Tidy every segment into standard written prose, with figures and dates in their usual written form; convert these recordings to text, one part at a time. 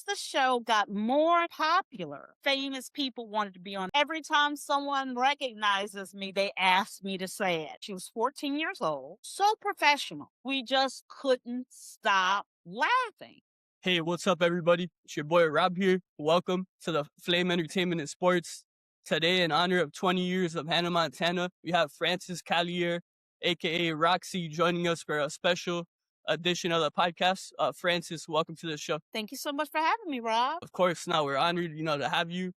the show got more popular, famous people wanted to be on. Every time someone recognizes me, they ask me to say it. She was 14 years old, so professional. We just couldn't stop laughing. Hey, what's up, everybody? It's your boy Rob here. Welcome to the Flame Entertainment and Sports. Today, in honor of 20 years of Hannah Montana, we have Frances Callier, aka Roxy, joining us for a special edition of the podcast. Frances, welcome to the show. Thank you so much for having me, Rob. Of course, now we're honored, to have you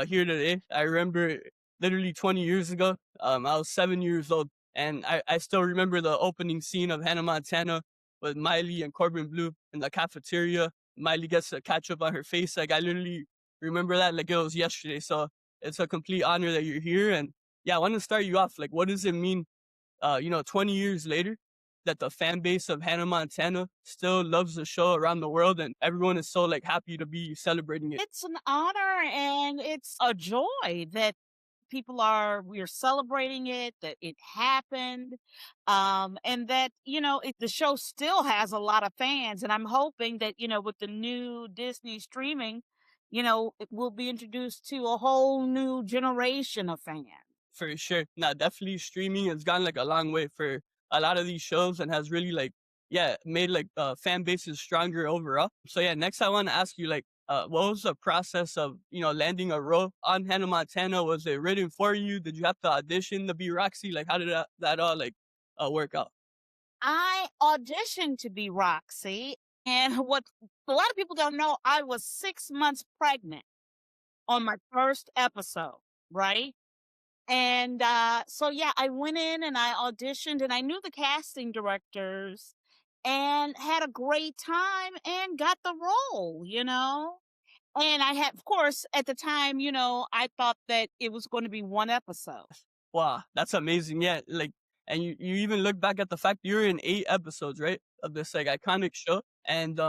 here today. I remember literally 20 years ago, I was 7 years old, and I still remember the opening scene of Hannah Montana with Miley and Corbin Blue in the cafeteria. Miley gets a ketchup on her face. Like, I literally remember that like it was yesterday. So it's a complete honor that you're here. And yeah, I want to start you off. Like, what does it mean, 20 years later, that the fan base of Hannah Montana still loves the show around the world and everyone is so like happy to be celebrating it? It's an honor and it's a joy that we're celebrating it, that it happened, and that, the show still has a lot of fans. And I'm hoping that, with the new Disney streaming, it will be introduced to a whole new generation of fans. For sure. Nah, definitely streaming has gone like a long way for a lot of these shows and has really like, yeah, made like fan bases stronger overall. So yeah, next I want to ask you like, what was the process of, landing a role on Hannah Montana? Was it written for you? Did you have to audition to be Roxy? Like, how did that all like work out? I auditioned to be Roxy, and what a lot of people don't know, I was 6 months pregnant on my first episode, right? And so, yeah, I went in and I auditioned, and I knew the casting directors and had a great time and got the role. And I had, of course, at the time, I thought that it was going to be one episode. Wow, that's amazing. Yeah, like, and you even look back at the fact you're in 8 episodes, right, of this like iconic show, and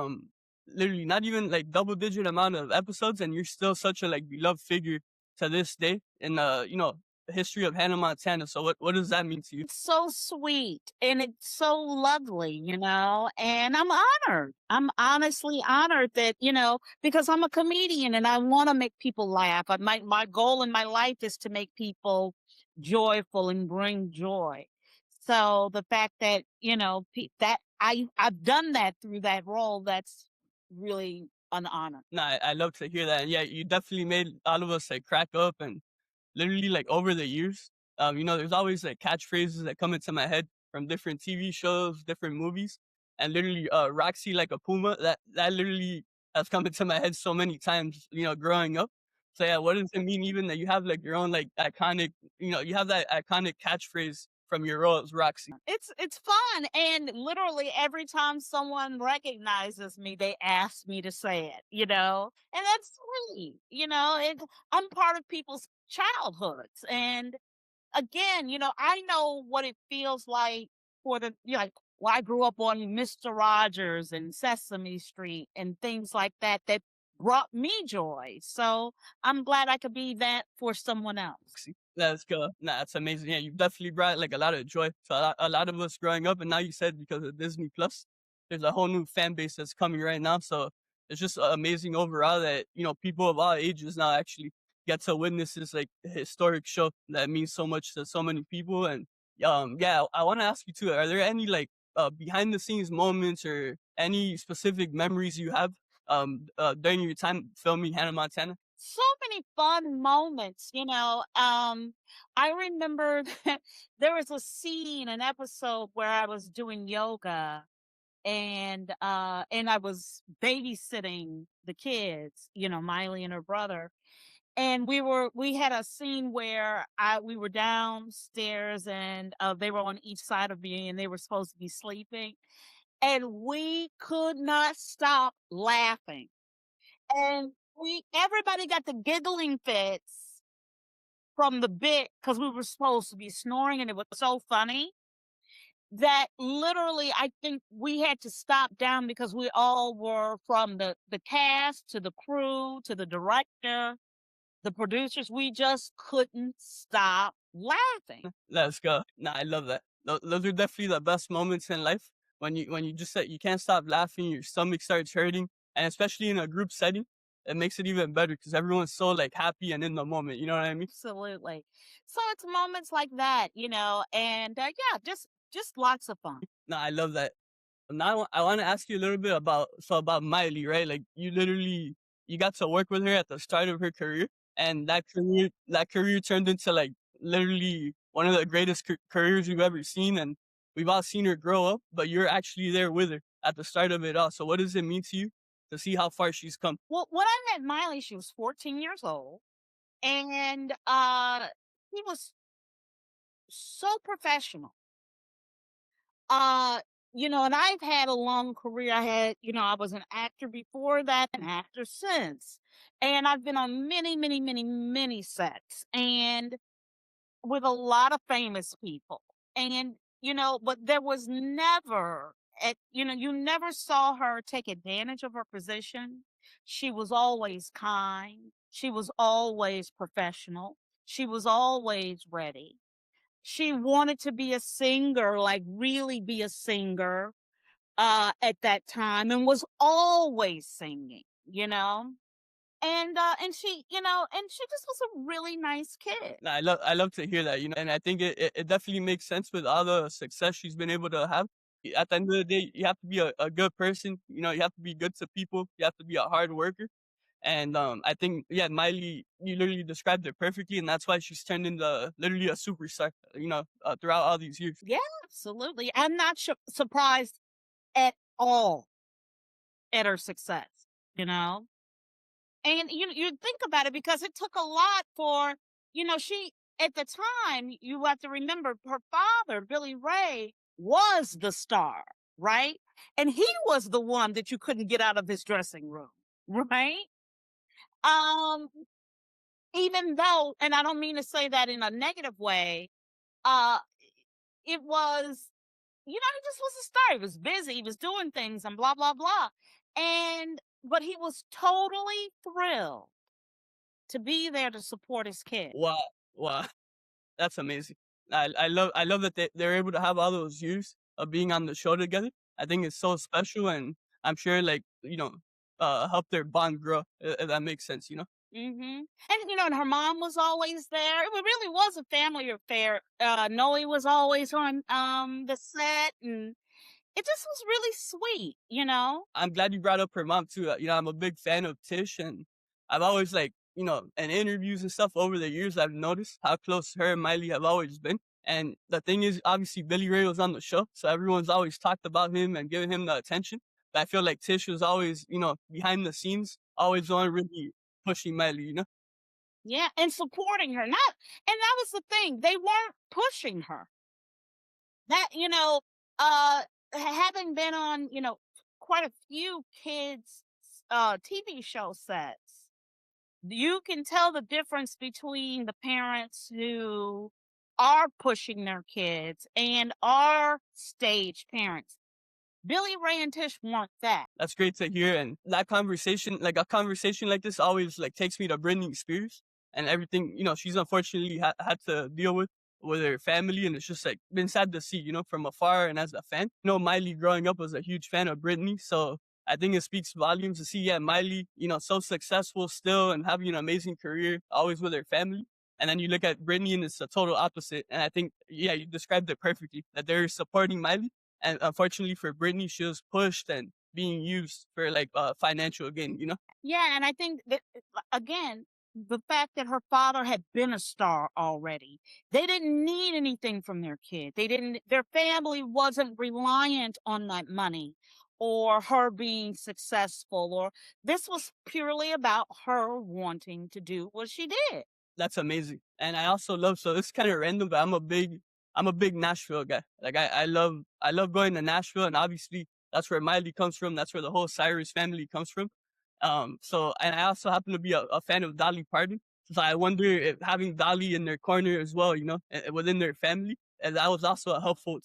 literally not even like double digit amount of episodes, and you're still such a like beloved figure to this day in the history of Hannah Montana. So what does that mean to you? It's so sweet and it's so lovely, and I'm honored. I'm honestly honored that, because I'm a comedian and I want to make people laugh. My goal in my life is to make people joyful and bring joy. So the fact that, that I've done that through that role, that's really an honor. Nah, I love to hear that, and yeah, you definitely made all of us like crack up and literally like over the years, there's always like catchphrases that come into my head from different TV shows, different movies, and literally, Roxy like a puma. That literally has come into my head so many times, growing up. So yeah, what does it mean even that you have like your own like iconic, you have that iconic catchphrase from your role as Roxy? It's fun, and literally every time someone recognizes me, they ask me to say it, and that's sweet, I'm part of people's childhoods, and again, I know what it feels like like, well, I grew up on Mr. Rogers and Sesame Street and things like that that brought me joy. So I'm glad I could be that for someone else. Let's go. Nah, that's amazing. Yeah, you've definitely brought like a lot of joy to a lot of us growing up, and now you said because of Disney Plus, there's a whole new fan base that's coming right now. So it's just amazing overall that people of all ages now actually get to witness this like historic show that means so much to so many people. And yeah, I want to ask you too: are there any like behind the scenes moments or any specific memories you have during your time filming Hannah Montana? So many fun moments. I remember that there was a scene, an episode where I was doing yoga and I was babysitting the kids, Miley and her brother. And we had a scene where we were downstairs and they were on each side of me and they were supposed to be sleeping. And we could not stop laughing. And everybody got the giggling fits from the bit because we were supposed to be snoring and it was so funny that literally I think we had to stop down because we all were from the cast to the crew to the director, the producers. We just couldn't stop laughing. Let's go. Nah, I love that. Those are definitely the best moments in life when you just said you can't stop laughing, your stomach starts hurting, and especially in a group setting, it makes it even better because everyone's so like happy and in the moment. You know what I mean? Absolutely. So it's moments like that, and yeah, just lots of fun. No, I love that. Now I want to ask you a little bit about Miley, right? Like you got to work with her at the start of her career, and that career turned into like literally one of the greatest careers we've ever seen, and we've all seen her grow up. But you're actually there with her at the start of it all. So what does it mean to you to see how far she's come? Well, when I met Miley, she was 14 years old, and he was so professional. Uh, and I've had a long career. I was an actor before that, an actor since. And I've been on many, many, many, many sets and with a lot of famous people. And, but there was never you never saw her take advantage of her position. She was always kind. She was always professional. She was always ready. She wanted to be a singer, like really be a singer, at that time and was always singing, and she just was a really nice kid. Nah, I love to hear that, and I think it definitely makes sense with all the success she's been able to have. At the end of the day, you have to be a good person. You have to be good to people. You have to be a hard worker. And I think, yeah, Miley, you literally described it perfectly, and that's why she's turned into literally a superstar. Throughout all these years. Yeah, absolutely. I'm not surprised at all at her success, you know? And you think about it because it took a lot for, she at the time, you have to remember her father, Billy Ray, was the star, right? And he was the one that you couldn't get out of his dressing room, right? Um, Even though, and I don't mean to say that in a negative way, uh, it was, he just was a star. He was busy, he was doing things and blah, blah, blah. But he was totally thrilled to be there to support his kid. Wow, wow, that's amazing. I love that they're able to have all those years of being on the show together. I think it's so special, and I'm sure like help their bond grow. If that makes sense. And her mom was always there. It really was a family affair. Noe was always on the set, and it just was really sweet. I'm glad you brought up her mom too. I'm a big fan of Tish, and I've always like, in interviews and stuff over the years, I've noticed how close her and Miley have always been. And the thing is, obviously, Billy Ray was on the show, so everyone's always talked about him and given him the attention. But I feel like Tish was always, behind the scenes, always on really pushing Miley. Yeah, and supporting her. Not and that was the thing. They weren't pushing her. That, having been on, quite a few kids TV show sets, you can tell the difference between the parents who are pushing their kids and are stage parents. Billy Ray and Tish weren't that. That's great to hear. And that conversation, like a conversation like this, always like takes me to Britney Spears and everything. She's unfortunately had to deal with her family, and it's just like been sad to see, from afar and as a fan. Miley growing up was a huge fan of Britney, so I think it speaks volumes to see, yeah, Miley, so successful still and having an amazing career, always with her family. And then you look at Britney and it's the total opposite. And I think, yeah, you described it perfectly that they're supporting Miley, and unfortunately for Britney, she was pushed and being used for like financial gain. Yeah, and I think that again, the fact that her father had been a star already, they didn't need anything from their kid. Their family wasn't reliant on that money or her being successful, or this was purely about her wanting to do what she did. That's amazing. And I also love, so it's kind of random, but I'm a big Nashville guy. Like I love going to Nashville, and obviously that's where Miley comes from. That's where the whole Cyrus family comes from. And I also happen to be a fan of Dolly Parton. So I wonder if having Dolly in their corner as well, within their family, and that was also a helpful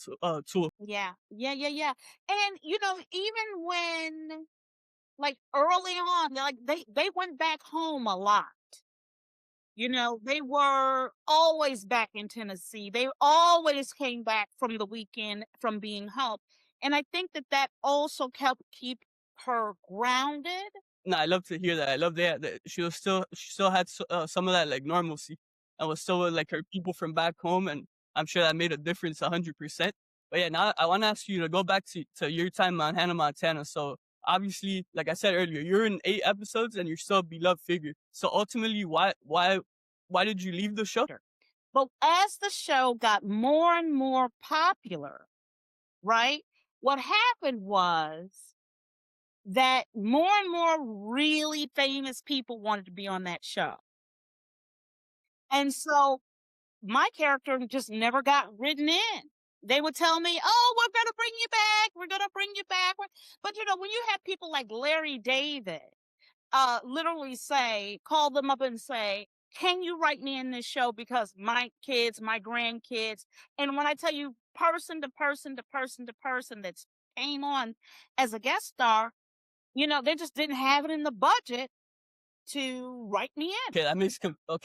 tool. Yeah, yeah, yeah, yeah. And even when like early on, like they went back home a lot. They were always back in Tennessee. They always came back from the weekend from being home. And I think that also helped keep her grounded. No, I love to hear that. I love that she still had some of that like normalcy, and was still with like her people from back home, and I'm sure that made a difference 100%. But yeah, now I want to ask you to go back to your time on Hannah Montana. So obviously, like I said earlier, you're in 8 episodes and you're still a beloved figure. So ultimately, why did you leave the show? But as the show got more and more popular, right? What happened was that more and more really famous people wanted to be on that show. And so my character just never got written in. They would tell me, "Oh, we're going to bring you back. We're going to bring you back." But when you have people like Larry David, literally call them up and say, "Can you write me in this show? Because my kids, my grandkids," and when I tell you person to person to person to person that's came on as a guest star, they just didn't have it in the budget to write me in. Okay,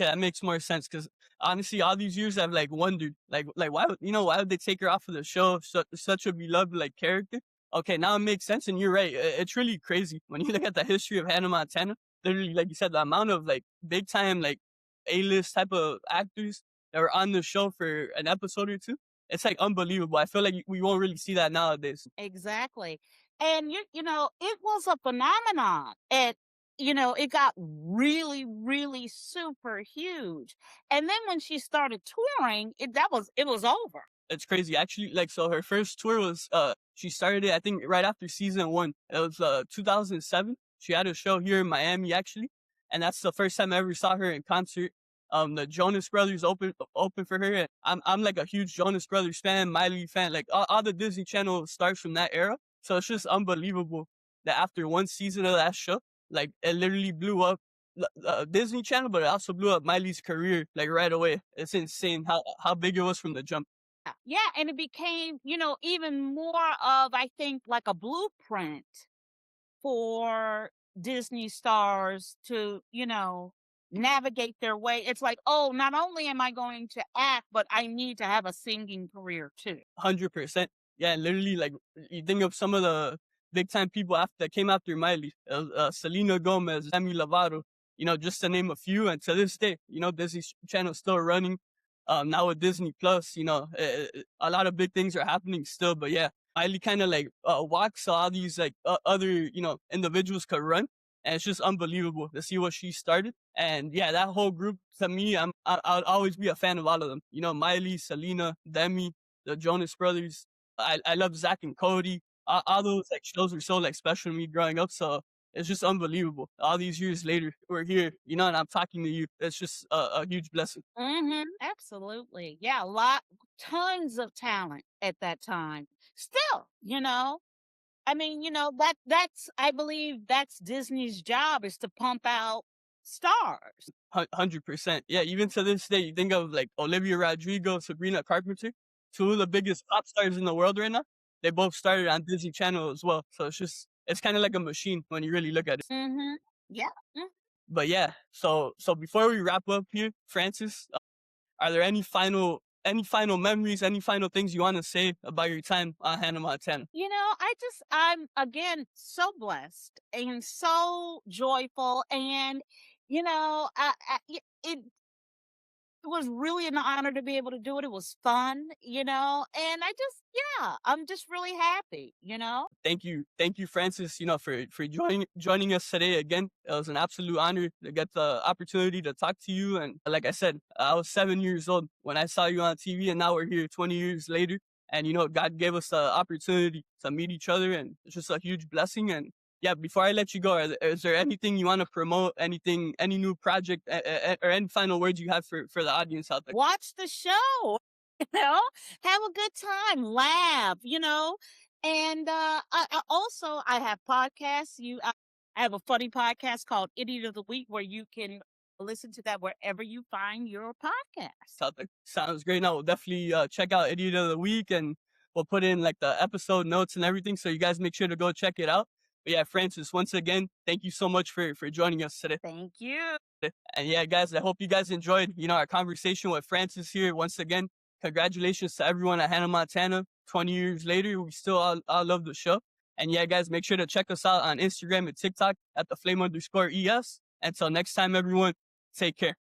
that makes more sense because honestly, all these years I've like wondered, like why would they take her off of the show? Such a beloved like character. Okay, now it makes sense, and you're right. It's really crazy when you look at the history of Hannah Montana. Literally, like you said, the amount of like big time like A-list type of actors that were on the show for an episode or two. It's like unbelievable. I feel like we won't really see that nowadays. Exactly. And it was a phenomenon. It got really, really super huge. And then when she started touring, it was over. It's crazy. Actually, like, so her first tour was, she started it, I think, right after season 1. It was, 2007. She had a show here in Miami, actually. And that's the first time I ever saw her in concert. The Jonas Brothers open for her. And I'm like a huge Jonas Brothers fan, Miley fan, like all the Disney Channel stars from that era. So it's just unbelievable that after one season of that show, like it literally blew up Disney Channel, but it also blew up Miley's career like right away. It's insane how big it was from the jump. Yeah, and it became, even more of, I think, like a blueprint for Disney stars to, navigate their way. It's like, oh, not only am I going to act, but I need to have a singing career too. 100%. Yeah, literally, like you think of some of the big time people that came after Miley, Selena Gomez, Demi Lovato, just to name a few. And to this day, Disney Channel still running. Now with Disney Plus, a lot of big things are happening still. But yeah, Miley kind of like walks all these like other individuals could run, and it's just unbelievable to see what she started. And yeah, that whole group to me, I'll always be a fan of all of them. Miley, Selena, Demi, the Jonas Brothers. I love Zach and Cody. All those like shows were so like special to me growing up. So it's just unbelievable. All these years later, we're here, and I'm talking to you. It's just a huge blessing. Absolutely. Yeah, tons of talent at that time. Still, I mean, I believe that's Disney's job, is to pump out stars. 100%. Yeah, even to this day, you think of like Olivia Rodrigo, Sabrina Carpenter, two of the biggest pop stars in the world right now. They both started on Disney Channel as well. So it's kind of like a machine when you really look at it. Yeah. But yeah, so before we wrap up here, Frances, are there any final memories, any final things you want to say about your time on Hannah Montana? I'm again so blessed and so joyful, and it was really an honor to be able to do it. It was fun, and I'm just really happy. Thank you, Frances. For joining us today again. It was an absolute honor to get the opportunity to talk to you. And like I said, I was 7 years old when I saw you on TV, and now we're here 20 years later. And God gave us the opportunity to meet each other, and it's just a huge blessing. And yeah, before I let you go, is there anything you want to promote? Anything, any new project, or any final words you have for the audience out there? Watch the show, have a good time, laugh, and I have podcasts. I have a funny podcast called Idiot of the Week, where you can listen to that wherever you find your podcast. Sounds great. Now we'll definitely check out Idiot of the Week, and we'll put in like the episode notes and everything, so you guys make sure to go check it out. But yeah, Frances, once again, thank you so much for joining us today. Thank you. And yeah, guys, I hope you guys enjoyed, our conversation with Frances here. Once again, congratulations to everyone at Hannah Montana. 20 years later, we still all love the show. And yeah, guys, make sure to check us out on Instagram and TikTok at the flame_es. Until next time, everyone, take care.